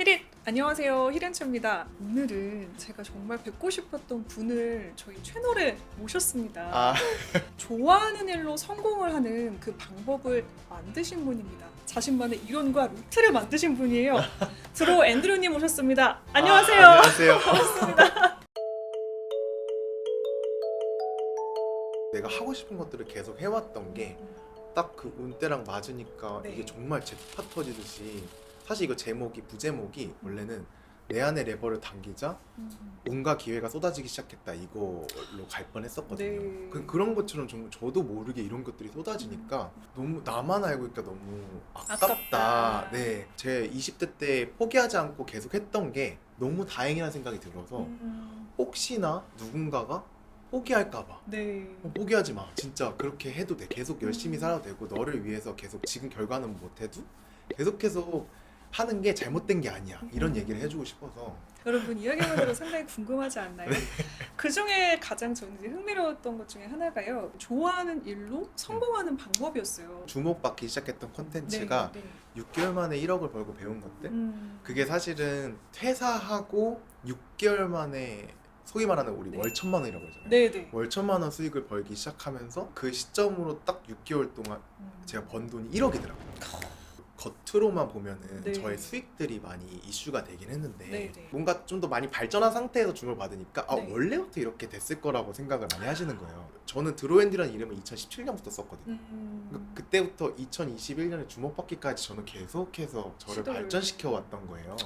히린! 안녕하세요. 히렌츠입니다. 오늘은 제가 정말 뵙고 싶었던 분을 저희 채널에 모셨습니다. 아, 좋아하는 일로 성공을 하는 그 방법을 만드신 분입니다. 자신만의 이론과 루트를 만드신 분이에요. 드로 앤드류님 모셨습니다. 안녕하세요. 안녕하세요. 반갑습니다. 내가 하고 싶은 것들을 계속 해왔던 게 딱 그 운때랑 맞으니까 네. 이게 정말 잭팟 터지듯이, 사실 이거 제목이 부제목이 원래는 내 안에 레버를 당기자 온갖 기회가 쏟아지기 시작했다, 이걸로 갈 뻔했었거든요. 네. 그런 것처럼 저도 모르게 이런 것들이 쏟아지니까 너무 나만 알고 있니까 너무 아깝다. 아깝다. 네, 제 20대 때 포기하지 않고 계속 했던 게 너무 다행이라는 생각이 들어서 혹시나 누군가가 포기할까봐 네. 포기하지 마, 진짜 그렇게 해도 돼, 계속 열심히 살아도 되고 너를 위해서 계속 지금 결과는 못해도 계속 하는 게 잘못된 게 아니야, 이런 얘기를 해주고 싶어서. 여러분 이야기만 들어 상당히 궁금하지 않나요? 그 중에 가장 저는 이제 흥미로웠던 것 중에 하나가요. 좋아하는 일로 성공하는 방법이었어요. 주목받기 시작했던 콘텐츠가 네. 6개월 만에 1억을 벌고 배운 것들, 음. 그게 사실은 퇴사하고 6개월 만에 소위 말하는 우리 네. 월 1,000만 원이라고 하잖아요. 네네. 월 1,000만 원 수익을 벌기 시작하면서 그 시점으로 딱 6개월 동안 제가 번 돈이 1억이더라고요. 겉으로만 보면은 네. 저의 수익들이 많이 이슈가 되긴 했는데 네. 뭔가 좀 더 많이 발전한 상태에서 주목을 받으니까 네. 원래부터 이렇게 됐을 거라고 생각을 많이 하시는 거예요. 저는 드로앤디라는 이름을 2017년부터 썼거든요. 그때부터 2021년에 주목받기까지 저는 계속해서 저를 시도를. 발전시켜 왔던 거예요.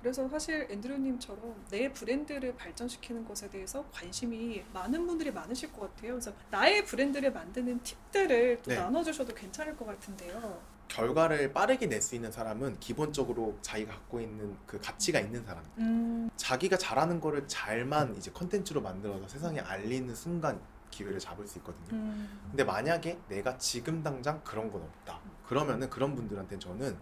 그래서 사실 앤드류님처럼 내 브랜드를 발전시키는 것에 대해서 관심이 많은 분들이 많으실 것 같아요. 그래서 나의 브랜드를 만드는 팁들을 또 네. 나눠주셔도 괜찮을 것 같은데요. 결과를 빠르게 낼 수 있는 사람은 기본적으로 자기가 갖고 있는 그 가치가 있는 사람, 자기가 잘하는 거를 잘만 이제 컨텐츠로 만들어서 세상에 알리는 순간 기회를 잡을 수 있거든요. 근데 만약에 내가 지금 당장 그런 건 없다, 그러면은 그런 분들한테는 저는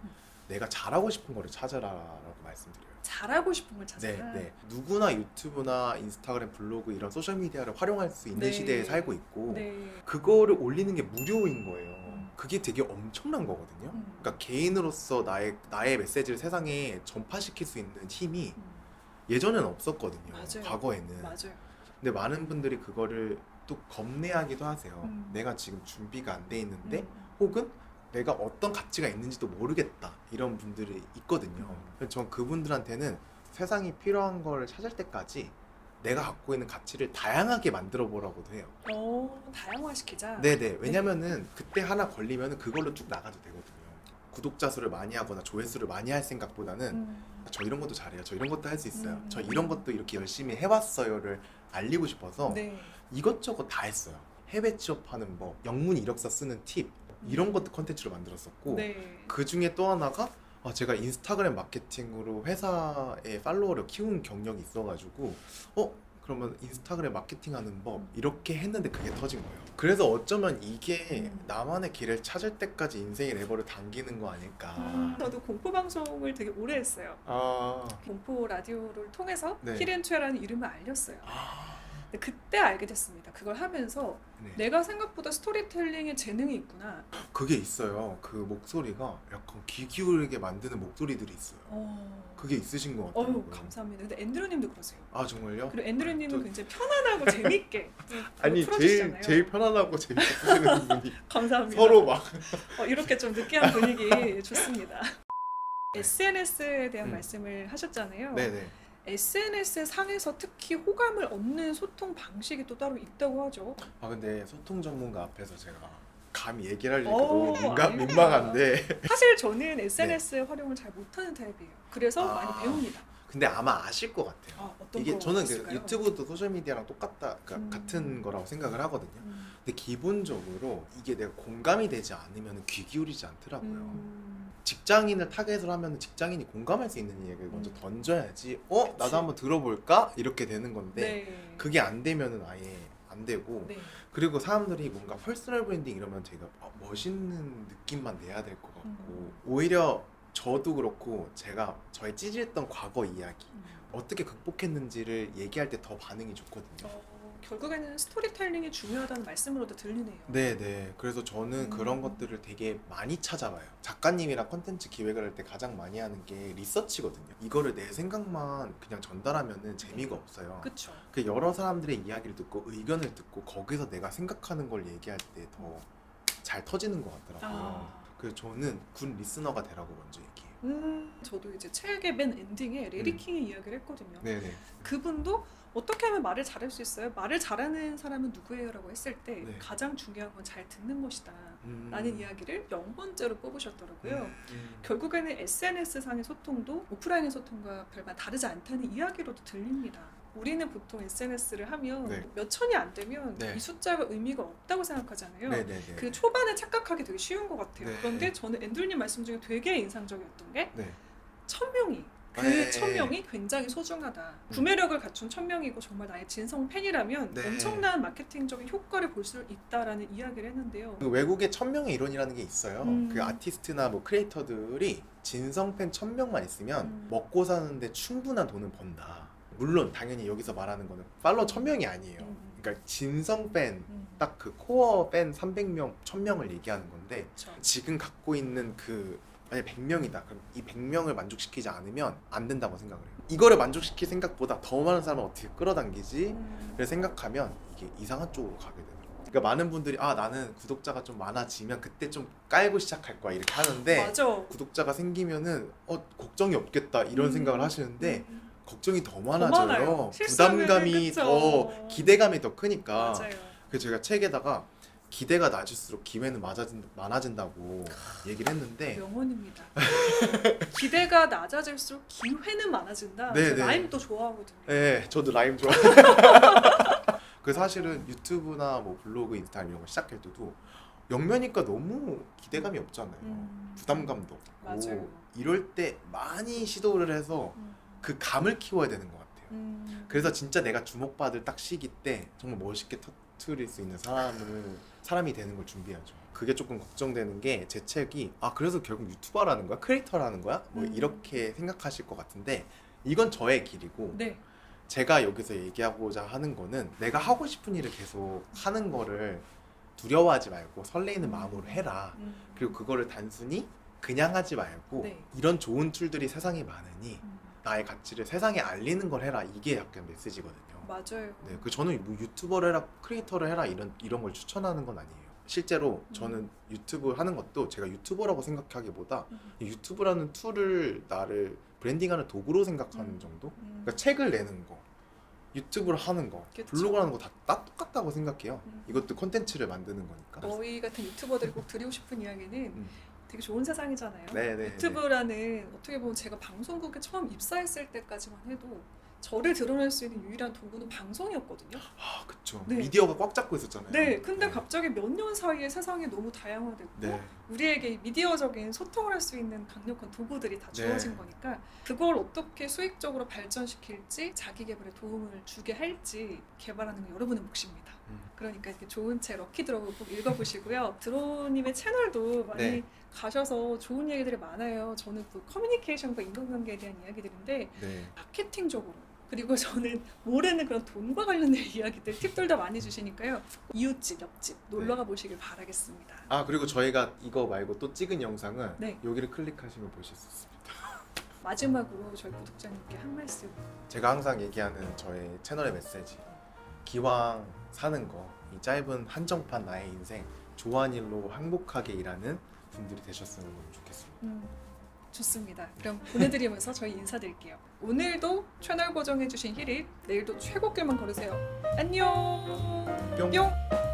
내가 잘하고 싶은 거를 찾아라라고 말씀드려요. 잘하고 싶은 걸 찾아라. 네. 누구나 유튜브나 인스타그램, 블로그 이런 소셜미디어를 활용할 수 있는 네. 시대에 살고 있고 네. 그거를 올리는 게 무료인 거예요. 그게 되게 엄청난 거거든요. 그러니까 개인으로서 나의 메시지를 세상에 전파시킬 수 있는 힘이 예전에는 없었거든요. 맞아요. 과거에는. 맞아요. 근데 많은 분들이 그거를 또 겁내하기도 하세요. 음. 내가 지금 준비가 안 돼 있는데 혹은 내가 어떤 가치가 있는지도 모르겠다, 이런 분들이 있거든요. 그래서 전 그분들한테는 세상이 필요한 걸 찾을 때까지 내가 갖고 있는 가치를 다양하게 만들어 보라고도 해요. 다양화시키자. 네네. 왜냐면은 그때 하나 걸리면 그걸로 쭉 나가도 되거든요. 구독자 수를 많이 하거나 조회수를 많이 할 생각보다는 저 이런 것도 잘해요, 저 이런 것도 할 수 있어요, 저 이런 것도 이렇게 열심히 해왔어요를 알리고 싶어서 네. 이것저것 다 했어요. 해외 취업하는 법, 영문 이력서 쓰는 팁, 이런 것도 컨텐츠로 만들었었고 네. 그 중에 또 하나가 제가 인스타그램 마케팅으로 회사의 팔로워를 키운 경력이 있어가지고 그러면 인스타그램 마케팅하는 법, 이렇게 했는데 그게 터진 거예요. 그래서 어쩌면 이게 나만의 길을 찾을 때까지 인생의 레버를 당기는 거 아닐까. 저도 공포 방송을 되게 오래 했어요. 공포 라디오를 통해서 네. 히렌츠라는 이름을 알렸어요. 근데 그때 알게 됐습니다. 그걸 하면서 네. 내가 생각보다 스토리텔링에 재능이 있구나. 그게 있어요. 그 목소리가 약간 귀 기울이게 만드는 목소리들이 있어요. 그게 있으신 것 같아요. 감사합니다. 근데 앤드류님도 그러세요. 아, 정말요? 그리고 앤드류님은 또- 굉장히 편안하고 재밌게 아니 풀어주시잖아요. 제일 편안하고 재밌게 쓰시는 분이 감사합니다. 서로 막 이렇게 좀 느끼한 분위기 좋습니다. SNS에 대한 음. 말씀을 하셨잖아요. 네네. SNS 상에서 특히 호감을 얻는 소통 방식이 또 따로 있다고 하죠. 근데 소통 전문가 앞에서 제가 감히 얘기를 하려니까 오, 너무 아닙니다. 민망한데 사실 저는 SNS 활용을 잘 못하는 타입이에요. 그래서 아. 많이 배웁니다. 근데 아마 아실 것 같아요. 어떤 이게 거 저는 있을까요? 유튜브도 소셜미디어랑 똑같다, 그러니까 같은 거라고 생각을 하거든요. 근데 기본적으로 이게 내가 공감이 되지 않으면 귀 기울이지 않더라고요. 직장인을 타겟으로 하면 직장인이 공감할 수 있는 얘기를 먼저 던져야지 그치. 나도 한번 들어볼까? 이렇게 되는 건데 네. 그게 안 되면은 아예 안 되고, 네. 그리고 사람들이 뭔가 퍼스널 브랜딩 이러면 되게 멋있는 느낌만 내야 될 것 같고 오히려 저도 그렇고 제가 저의 찌질했던 과거 이야기 어떻게 극복했는지를 얘기할 때 더 반응이 좋거든요. 결국에는 스토리텔링이 중요하다는 말씀으로도 들리네요. 네네. 그래서 저는 그런 것들을 되게 많이 찾아봐요. 작가님이랑 컨텐츠 기획을 할 때 가장 많이 하는 게 리서치거든요. 이거를 내 생각만 그냥 전달하면은 재미가 없어요. 그렇죠. 그 여러 사람들의 이야기를 듣고 의견을 듣고 거기서 내가 생각하는 걸 얘기할 때 더 잘 터지는 것 같더라고요. 그래서 저는 군 리스너가 되라고 먼저 얘기해요. 저도 이제 책의 맨 엔딩에 레리킹의 이야기를 했거든요. 네네. 그분도 어떻게 하면 말을 잘할 수 있어요? 말을 잘하는 사람은 누구예요? 라고 했을 때 네. 가장 중요한 건 잘 듣는 것이다 라는 이야기를 0번째로 뽑으셨더라고요. 결국에는 SNS상의 소통도 오프라인의 소통과 별반 다르지 않다는 이야기로도 들립니다. 우리는 보통 SNS를 하면 네. 몇 천이 안 되면 네. 이 숫자가 의미가 없다고 생각하잖아요. 네네네. 그 초반에 착각하기 되게 쉬운 것 같아요. 네. 그런데 저는 앤드류님 말씀 중에 되게 인상적이었던 게 네. 1000명이 그 네. 1000명이 굉장히 소중하다. 구매력을 갖춘 1000명이고 정말 나의 진성 팬이라면 네. 엄청난 마케팅적인 효과를 볼 수 있다라는 이야기를 했는데요. 그 외국에 1000명의 이론이라는 게 있어요. 그 아티스트나 뭐 크리에이터들이 진성팬 1000명만 있으면 먹고 사는데 충분한 돈은 번다. 물론 당연히 여기서 말하는 거는 팔로워 1000명이 아니에요. 그러니까 진성팬 딱 그 코어 팬 300명, 1000명을 얘기하는 건데 그렇죠. 지금 갖고 있는 그 만약 100명이다. 그럼 이 100명을 만족시키지 않으면 안 된다고 생각을 해요. 이거를 만족시킬 생각보다 더 많은 사람을 어떻게 끌어당기지? 를 생각하면 이게 이상한 쪽으로 가게 되더라고요. 그러니까 많은 분들이 아 나는 구독자가 좀 많아지면 그때 좀 깔고 시작할 거야 이렇게 하는데 맞아. 구독자가 생기면은 걱정이 없겠다 이런 생각을 하시는데 걱정이 더 많아요. 많아져요. 실수하면은 부담감이 그쵸. 더 기대감이 더 크니까. 맞아요. 그래서 제가 책에다가 기대가 낮을수록 기회는 많아진다고 얘기를 했는데 명언입니다. 기대가 낮아질수록 기회는 많아진다. 네, 저 네. 라임도 좋아하거든요. 네, 저도 라임 좋아. 그 사실은 유튜브나 뭐 블로그, 인스타그램 이런 거 시작할 때도 영면이니까 너무 기대감이 없잖아요. 부담감도 없고 맞아요. 이럴 때 많이 시도를 해서 그 감을 키워야 되는 것 같아요. 그래서 진짜 내가 주목받을 딱 시기 때 정말 멋있게 터트릴 수 있는 사람이 되는 걸 준비하죠. 그게 조금 걱정되는 게 제 책이 그래서 결국 유튜버라는 거야? 크리에이터라는 거야? 뭐 이렇게 생각하실 것 같은데 이건 저의 길이고 네. 제가 여기서 얘기하고자 하는 거는 내가 하고 싶은 일을 계속 하는 거를 두려워하지 말고 설레이는 마음으로 해라. 그리고 그거를 단순히 그냥 하지 말고 네. 이런 좋은 툴들이 세상에 많으니 나의 가치를 세상에 알리는 걸 해라. 이게 약간 메시지거든요. 맞아요. 네, 그 저는 뭐 유튜버를 해라, 크리에이터를 해라 이런 걸 추천하는 건 아니에요. 실제로 저는 유튜브 하는 것도 제가 유튜버라고 생각하기보다 이 유튜브라는 툴을 나를 브랜딩하는 도구로 생각하는 정도. 그러니까 책을 내는 거, 유튜브를 하는 거, 그쵸. 블로그를 하는 거 다 똑같다고 생각해요. 이것도 콘텐츠를 만드는 거니까. 저희 같은 유튜버들이 꼭 드리고 싶은 이야기는 되게 좋은 세상이잖아요. 네네. 유튜브라는 어떻게 보면 제가 방송국에 처음 입사했을 때까지만 해도 저를 드러낼 수 있는 유일한 도구는 방송이었거든요. 그쵸. 네. 미디어가 꽉 잡고 있었잖아요. 네, 근데 갑자기 몇 년 사이에 세상이 너무 다양화됐고 네. 우리에게 미디어적인 소통을 할 수 있는 강력한 도구들이 다 주어진 네. 거니까 그걸 어떻게 수익적으로 발전시킬지 자기 개발에 도움을 주게 할지 개발하는 건 여러분의 몫입니다. 그러니까 이렇게 좋은 책 럭키 드로우 꼭 읽어보시고요. 드로우님의 채널도 많이 네. 가셔서 좋은 얘기들이 많아요. 저는 또 커뮤니케이션과 인간관계에 대한 이야기들인데 네. 마케팅적으로 그리고 저는 모르는 그런 돈과 관련된 이야기들 팁들도 많이 주시니까요. 이웃집, 옆집 놀러가 보시길 바라겠습니다. 그리고 저희가 이거 말고 또 찍은 영상은 네. 여기를 클릭하시면 보실 수 있습니다. 마지막으로 저희 구독자님께 한 말씀. 제가 항상 얘기하는 저의 채널의 메시지, 기왕 사는 거, 이 짧은 한정판 나의 인생 좋아하는 일로 행복하게 일하는 분들이 되셨으면 너무 좋겠습니다. 좋습니다. 그럼 보내드리면서 저희 인사드릴게요. 오늘도 채널 고정해주신 히릿, 내일도 최고길만 걸으세요. 안녕. 뿅. 뿅.